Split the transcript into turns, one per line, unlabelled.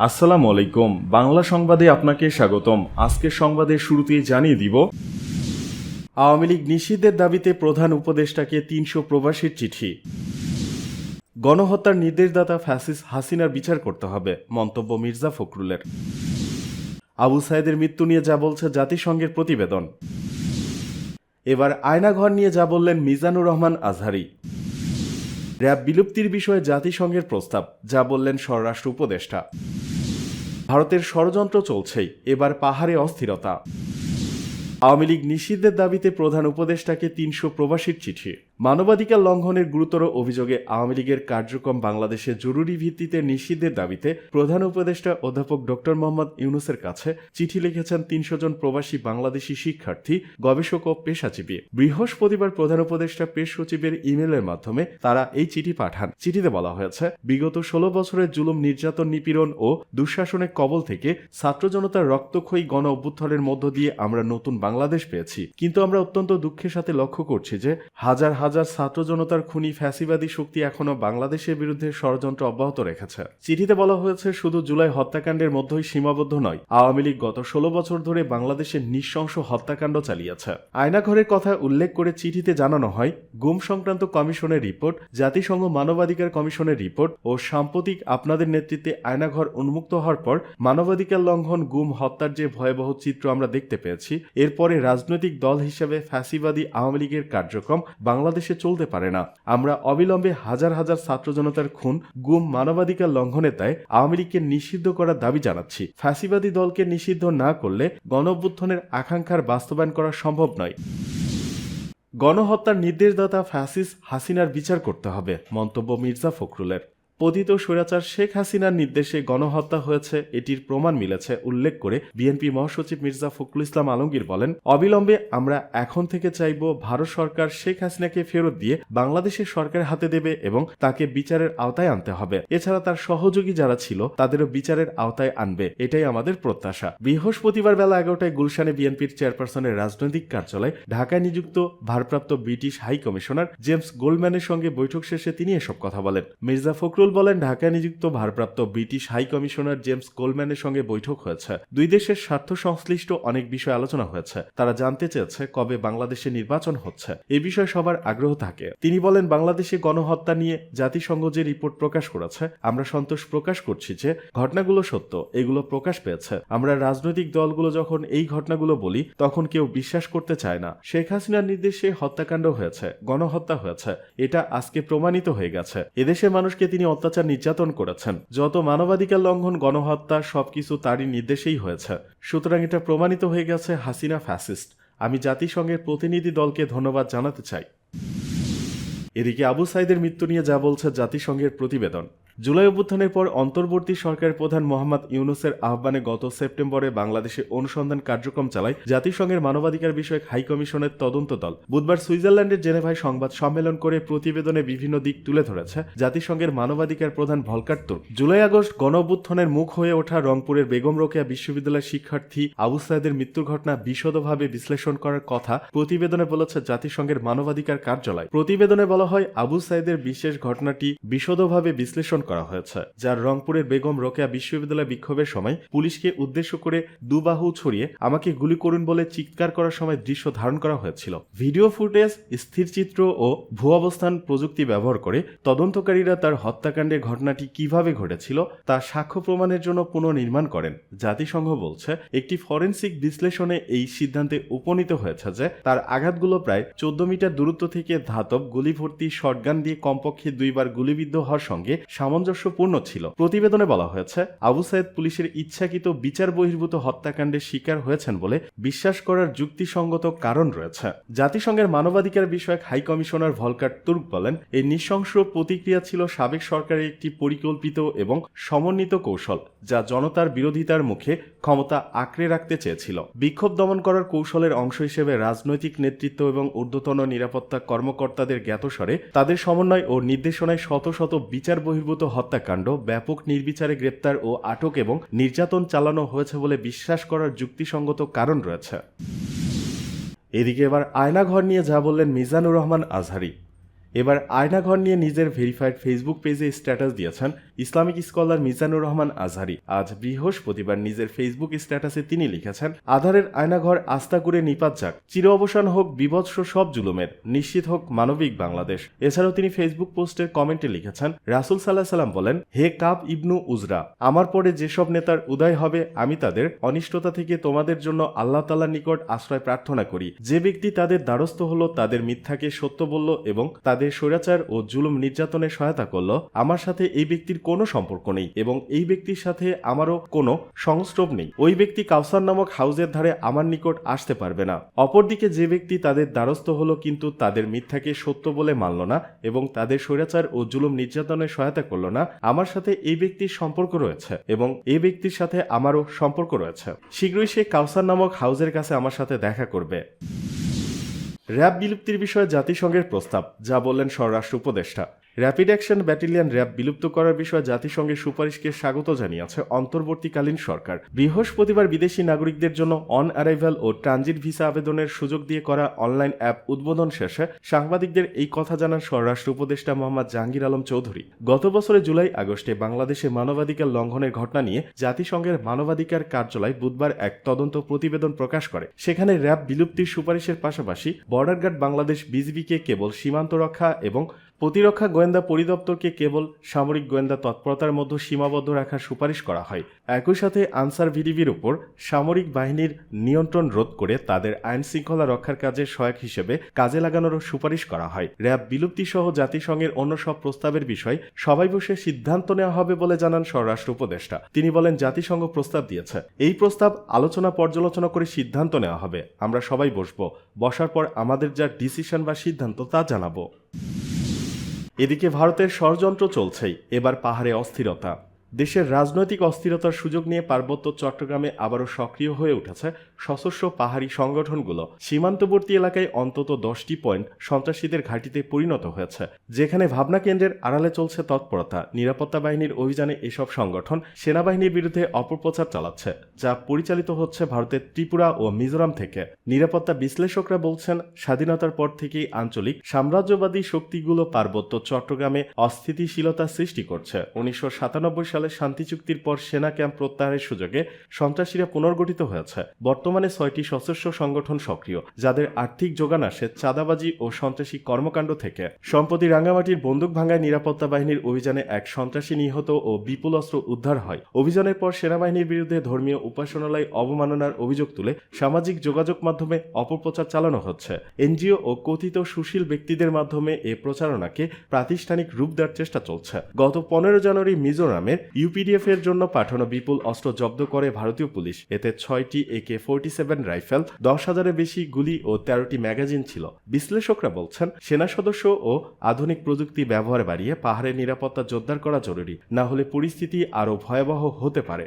আসসালামু আলাইকুম। বাংলা সংবাদে আপনাকে স্বাগতম। আজকের সংবাদের শুরুতেই জানিয়ে দিব, আওয়ামী লীগ নিষিদ্ধের দাবিতে প্রধান উপদেষ্টাকে ৩০০ প্রবাসীর চিঠি। গণহত্যার নির্দেশদাতা ফ্যাসিস্ট হাসিনার বিচার করতে হবে, মন্তব্য মির্জা ফখরুলের। আবু সাইদের মৃত্যু নিয়ে যা বলছে জাতিসংঘের প্রতিবেদন। এবার আয়নাঘর নিয়ে যা বললেন মিজানুর রহমান আজহারী। র্যাব বিলুপ্তির বিষয়ে জাতিসংঘের প্রস্তাব, যা বললেন স্বরাষ্ট্র উপদেষ্টা। ভারতের ষড়যন্ত্র চলছেই, এবার পাহাড়ে অস্থিরতা। আওয়ামী লীগ নিষিদ্ধের দাবিতে প্রধান উপদেষ্টাকে ৩০০ প্রবাসীর চিঠি। মানবাধিকার লঙ্ঘনের গুরুতর অভিযোগে আওয়ামী লীগের কার্যক্রম বাংলাদেশে জরুরি ভিত্তিতে নিষিদ্ধের দাবিতে প্রধান উপদেষ্টা অধ্যাপক ডক্টর মোহাম্মদ ইউনূসের কাছে চিঠি লিখেছেন ৩০০ জন প্রবাসী বাংলাদেশি শিক্ষার্থী, গবেষক ও পেশাজীবী। বৃহস্পতিবার প্রধান উপদেষ্টা প্রেস সচিবের ইমেইলের মাধ্যমে তারা এই চিঠি পাঠান। চিঠিতে বলা হয়েছে, বিগত ১৬ বছরের জুলুম, নির্যাতন, নিপীড়ন ও দুঃশাসনের কবল থেকে ছাত্র জনতার রক্তক্ষয়ী গণ অভ্যুত্থানের মধ্য দিয়ে আমরা নতুন বাংলাদেশ পেয়েছি। কিন্তু আমরা অত্যন্ত দুঃখের সাথে লক্ষ্য করছি যে হাজার হাজার ছাত্র জনতার খুনি ফ্যাসিবাদী শক্তি এখনো বাংলাদেশের বিরুদ্ধে ষড়যন্ত্র অব্যাহত রেখেছে। চিঠিতে বলা হয়েছে, শুধু জুলাই হত্যাকাণ্ডের মধ্যেই সীমাবদ্ধ নয়, আওয়ামী লীগ গত ১৬ বছর ধরে বাংলাদেশে নৃশংস হত্যাকাণ্ড চালিয়েছে। আয়নাঘরের কথা উল্লেখ করে চিঠিতে জানানো হয়, গুম সংক্রান্ত কমিশনের রিপোর্ট, জাতিসংঘ মানবাধিকার কমিশনের রিপোর্ট ও সাম্প্রতিক আপনাদের নেতৃত্বে আয়নাঘর উন্মুক্ত হওয়ার পর মানবাধিকার লঙ্ঘন, গুম, হত্যার যে ভয়াবহ চিত্র আমরা দেখতে পেয়েছি, এরপরে রাজনৈতিক দল হিসেবে ফ্যাসিবাদী আওয়ামী লীগের কার্যক্রম বাংলাদেশে চলতে পারে না। আমরা অবিলম্বে হাজার হাজার ছাত্র জনতার খুন, গুম, মানবাধিকার লঙ্ঘনের দায়ে আওয়ামী লীগকে নিষিদ্ধ করার দাবি জানাচ্ছি। ফ্যাসিবাদী দলকে নিষিদ্ধ না করলে গণঅভ্যুত্থানের আকাঙ্ক্ষার বাস্তবায়ন করা সম্ভব নয়। গণহত্যার নির্দেশদাতা ফ্যাসিস্ট হাসিনার বিচার করতে হবে, মন্তব্য মির্জা ফখরুলের। পতিত স্বৈরাচার শেখ হাসিনার নির্দেশে গণহত্যা হয়েছে, এটির প্রমাণ মিলেছে উল্লেখ করে বিএনপি মহাসচিব মির্জা ফখরুল ইসলাম আলমগীর বলেন, অবিলম্বে আমরা এখন থেকে চাইব ভারত সরকার শেখ হাসিনাকে ফেরত দিয়ে বাংলাদেশের সরকারের হাতে দেবে এবং তাকে বিচারের আওতায় আনতে হবে। এছাড়া তার সহযোগী যারা ছিল তাদেরও বিচারের আওতায় আনবে, এটাই আমাদের প্রত্যাশা। বৃহস্পতিবার বেলা ১১টায় গুলশানে বিএনপির চেয়ারপারসনের রাজনৈতিক কার্যালয় ঢাকায় নিযুক্ত ভারপ্রাপ্ত ব্রিটিশ হাই কমিশনার জেমস গোল্ডম্যানের সঙ্গে বৈঠক শেষে তিনি এসব কথা বলেন। মির্জা ফখরুল বলেন, ঢাকায় নিযুক্ত ভারপ্রাপ্ত ব্রিটিশ হাই কমিশনার জেমস গোল্ডম্যানের সঙ্গে বৈঠক হয়েছে। দুই দেশের স্বার্থ সংশ্লিষ্ট অনেক বিষয় আলোচনা হয়েছে। তারা জানতে চেয়েছে কবে বাংলাদেশে নির্বাচন হচ্ছে, এই বিষয়ে সবার আগ্রহ থাকে। তিনি বলেন, বাংলাদেশে গণহত্যা নিয়ে জাতিসংঘ যে রিপোর্ট প্রকাশ করেছে, আমরা সন্তোষ প্রকাশ করছি যে ঘটনাগুলো সত্য, এগুলো প্রকাশ পেয়েছে। আমরা রাজনৈতিক দলগুলো যখন এই ঘটনাগুলো বলি তখন কেউ বিশ্বাস করতে চায় না। শেখ হাসিনার নির্দেশে হত্যাকাণ্ড হয়েছে, গণহত্যা হয়েছে, এটা আজকে প্রমাণিত হয়ে গেছে। এদেশের মানুষকে তিনি অত্যাচার, নির্যাতন করেছেন। যত মানবাধিকার লঙ্ঘন, গণহত্যা সবকিছু তারই নির্দেশেই হয়েছে। সুতরাং এটা প্রমাণিত হয়ে গেছে হাসিনা ফ্যাসিস্ট। আমি জাতিসংঘের প্রতিনিধি দলকে ধন্যবাদ জানাতে চাই। এদিকে আবু সাইদের মৃত্যু নিয়ে যা বলছে জাতিসংঘের প্রতিবেদন। জুলাই অভ্যুত্থানের পর অন্তর্বর্তী সরকারের প্রধান মোহাম্মদ ইউনূসের আহ্বানে গত সেপ্টেম্বরে বাংলাদেশে অনুসন্ধান কার্যক্রম চালায় জাতিসংঘের মানবাধিকার বিষয়ক হাই কমিশনের তদন্ত দল। বুধবার সুইজারল্যান্ডের জেনেভায় সংবাদ সম্মেলন করে প্রতিবেদনে বিভিন্ন দিক তুলে ধরেছে জাতিসংঘের মানবাধিকার প্রধান ভলকার তুর্ক। জুলাই আগস্ট গণ অভ্যুত্থানের মুখ হয়ে ওঠা রংপুরের বেগম রোকেয়া বিশ্ববিদ্যালয়ের শিক্ষার্থী আবু সাইদের মৃত্যুর ঘটনা বিশদভাবে বিশ্লেষণ করার কথা প্রতিবেদনে বলেছে জাতিসংঘের মানবাধিকার কার্যালয়। প্রতিবেদনে বলা হয়, আবু সাইদের বিশেষ ঘটনাটি বিশদভাবে বিশ্লেষণ করা হয়েছে, যার রংপুরের বেগম রোকেয়া বিশ্ববিদ্যালয় বিক্ষোভের সময় পুলিশকে উদ্দেশ্য করে দুবাহু ছড়িয়ে আমাকে গুলি করুন বলে চিৎকার করার সময় দৃশ্য ধারণ করা হয়েছিল। ভিডিও ফুটেজ, স্থিরচিত্র ও ভূঅবস্থান প্রযুক্তি ব্যবহার করে তদন্তকারীরা তার হত্যাকাণ্ডের ঘটনাটি কিভাবে ঘটেছিল তা সাক্ষ্য প্রমাণের জন্য পুনর্নির্মাণ করেন। জাতিসংঘ বলছে, একটি ফরেনসিক বিশ্লেষণে এই সিদ্ধান্তে উপনীত হয়েছে যে তার আঘাতগুলো প্রায় 14 মিটার দূরত্ব থেকে ধাতব গুলি ভর্তি শটগান দিয়ে কমপক্ষে 2 বার গুলিবিদ্ধ হওয়ার সঙ্গে সামঞ্জস্যপূর্ণ ছিল। প্রতিবেদনে বলা হয়েছে, আবু সাইদ পুলিশের ইচ্ছাকৃত বিচার বহির্ভূত হত্যাকাণ্ডের শিকার হয়েছেন বলে বিশ্বাস করার যুক্তিসঙ্গত কারণ রয়েছে। জাতিসংঘের মানবাধিকার বিষয়ক হাই কমিশনার ভলকার তুর্ক বলেন, এই নৃশংস প্রতিক্রিয়া ছিল সাবেক সরকারের একটি পরিকল্পিত এবং সমন্বিত কৌশল, যা জনতার বিরোধিতার মুখে ক্ষমতা আঁকড়ে রাখতে চেয়েছিল। বিক্ষোভ দমন করার কৌশলের অংশ হিসেবে রাজনৈতিক নেতৃত্ব এবং ঊর্ধ্বতন নিরাপত্তা কর্মকর্তাদের জ্ঞাতসারে তাদের সমন্বয় ও নির্দেশনায় শত শত বিচার বহির্ভূত হত্যাকাণ্ড, ব্যাপক নির্বিচারে গ্রেপ্তার ও আটক এবং নির্যাতন চালানো হয়েছে বলে বিশ্বাস করার যুক্তিসঙ্গত কারণ রয়েছে। এদিকে এবার আয়নাঘর নিয়ে যা বললেন মিজানুর রহমান আজহারী। এবার আয়নাঘর নিয়ে নিজের ভেরিফাইড ফেসবুক পেজে স্ট্যাটাস দিয়েছেন ইসলামিক স্কলার মিজানুর রহমান আজহারি আজ বৃহস্পতিবার নিজের ফেসবুক স্ট্যাটাসে তিনি লিখেছেন, আধারের আয়নাঘর আস্থা করে নিপাত যাক, চির অবসান হোক বিভৎস সব জুলুমের, নিশ্চিত হোক মানবিক বাংলাদেশ। এছাড়াও তিনি ফেসবুক পোস্টের কমেন্টে লিখেছেন, রাসূল সাল্লাল্লাহু আলাইহি সাল্লাম বলেন, হে কাব ইবনু উজরা, আমার পরে যেসব নেতার উদয় হবে আমি তাদের অনিষ্টতা থেকে তোমাদের জন্য আল্লাহ তাআলার নিকট আশ্রয় প্রার্থনা করি। যে ব্যক্তি তাদের দ্বারস্থ হলো, তাদের মিথ্যাকে সত্য বলল এবং তাদের স্বৈরাচার ও জুলুম নির্যাতনে সহায়তা করল, আমার সাথে এই ব্যক্তির কোনো সম্পর্ক নেই এবং এই ব্যক্তির সাথে আমারও কোনো সংস্রব নেই। ওই ব্যক্তি কাউসার নামক হাউজের ধারে আমার নিকট আসতে পারবে না। অপরদিকে যে ব্যক্তি তাদের দ্বারস্থ হলো কিন্তু তাদের মিথ্যাকে সত্য বলে মানল না এবং তাদের স্বৈরাচার ও জুলুম নির্যাতনে সহায়তা করল না, আমার সাথে এই ব্যক্তির সম্পর্ক রয়েছে এবং এই ব্যক্তির সাথে আমারও সম্পর্ক রয়েছে। শীঘ্রই সে কাউসার নামক হাউজের কাছে আমার সাথে দেখা করবে। র্যাব বিলুপ্তির বিষয়ে জাতিসংঘের প্রস্তাব, যা বললেন স্বরাষ্ট্র উপদেষ্টা। র্যাপিড অ্যাকশন ব্যাটালিয়ন র্যাব বিলুপ্ত করার বিষয়ে জাতিসংঘের সুপারিশকে স্বাগত জানিয়েছে অন্তর্বর্তীকালীন সরকার। বৃহস্পতিবার বিদেশি নাগরিকদের জন্য অন অ্যারাইভাল ও ট্রানজিট ভিসা আবেদনের সুযোগ দিয়ে করা অনলাইন অ্যাপ উদ্বোধন শেষে সাংবাদিকদের এই কথা জানান স্বরাষ্ট্র উপদেষ্টা মোহাম্মদ জাহাঙ্গীর আলম চৌধুরী। গত বছরের জুলাই আগস্টে বাংলাদেশে মানবাধিকার লঙ্ঘনের ঘটনা নিয়ে জাতিসংঘের মানবাধিকার কার্যালয় বুধবার এক তদন্ত প্রতিবেদন প্রকাশ করে। সেখানে র্যাব বিলুপ্তির সুপারিশের পাশাপাশি বর্ডার গার্ড বাংলাদেশ বিজিবিকে কেবল সীমান্ত রক্ষা এবং প্রতিরক্ষা গোয়েন্দা পরিদপ্তরকে কেবল সামরিক গোয়েন্দা তৎপরতার মধ্যে সীমাবদ্ধ রাখার সুপারিশ করা হয়। একই সাথে আনসার ভিডিবির উপর সামরিক বাহিনীর নিয়ন্ত্রণ রোধ করে তাদের আইন শৃঙ্খলা রক্ষার কাজে সহায়ক হিসেবে কাজে লাগানোরও সুপারিশ করা হয়। র্যাব বিলুপ্তি সহ জাতিসংঘের অন্য সব প্রস্তাবের বিষয় সবাই বসে সিদ্ধান্ত নেওয়া হবে বলে জানান স্বরাষ্ট্র উপদেষ্টা। তিনি বলেন, জাতিসংঘ প্রস্তাব দিয়েছে, এই প্রস্তাব আলোচনা পর্যালোচনা করে সিদ্ধান্ত নেওয়া হবে। আমরা সবাই বসবো, বসার পর আমাদের যা ডিসিশন বা সিদ্ধান্ত তা জানাবো। এদিকে ভারতের ষড়যন্ত্র চলছেই, এবার পাহাড়ে অস্থিরতা। দেশের রাজনৈতিক অস্থিরতার সুযোগ নিয়ে পার্বত্য চট্টগ্রামে আবারও সক্রিয় হয়ে উঠেছে সশস্ত্র পাহাড়ি সংগঠনগুলো। সীমান্তবর্তী এলাকায় অন্তত 10টি পয়েন্ট সন্ত্রাসীদের ঘাঁটিতে পরিণত হয়েছে, যেখানে ভাবনা কেন্দ্রের আড়ালে চলছে তৎপরতা। নিরাপত্তা বাহিনীর অভিযানে এসব সংগঠন সেনাবাহিনীর বিরুদ্ধে অপপ্রচার চালাচ্ছে, যা পরিচালিত হচ্ছে ভারতের ত্রিপুরা ও মিজোরাম থেকে। নিরাপত্তা বিশ্লেষকরা বলছেন, স্বাধীনতার পর থেকেই আঞ্চলিক সাম্রাজ্যবাদী শক্তিগুলো পার্বত্য চট্টগ্রামে অস্থিতিশীলতা সৃষ্টি করছে। 1997 সালে শান্তি চুক্তির পর সেনা ক্যাম্প প্রত্যাহারের সুযোগে সন্ত্রাসীরা পুনর্গঠিত হয়েছে। বর্তমানে 6টি সশস্ত্র সংগঠন সক্রিয়, যাদের আর্থিক যোগান আসে চাঁদাবাজি ও সন্ত্রাসী কর্মকাণ্ড থেকে। সম্প্রতি রাঙ্গামাটির বন্দুক ভাঙ্গায় নিরাপত্তা বাহিনীর অভিযানে এক সন্ত্রাসী নিহত ও বিপুল অস্ত্র উদ্ধার হয়। অভিযানের পর সেনাবাহিনীর বিরুদ্ধে ধর্মীয় উপাসনালয় অবমাননার অভিযোগ তুলে সামাজিক যোগাযোগ মাধ্যমে অপপ্রচার চালানো হচ্ছে। এনজিও ও কথিত সুশীল ব্যক্তিদের মাধ্যমে এ প্রচারণাকে প্রাতিষ্ঠানিক রূপ দেওয়ার চেষ্টা চলছে। গত 15 জানুয়ারি মিজোরামের ইউপিডিএফ এর জন্য পাঠানো বিপুল অস্ত্র জব্দ করে ভারতীয় পুলিশ। এতে 6টি AK-47 রাইফেল, 10,000-এর বেশি গুলি ও 13টি ম্যাগাজিন ছিল। বিশ্লেষকরা বলছেন, সেনা সদস্য ও আধুনিক প্রযুক্তি ব্যবহার বাড়িয়ে পাহাড়ের নিরাপত্তা জোরদার করা জরুরি, না হলে পরিস্থিতি আরও ভয়াবহ হতে পারে।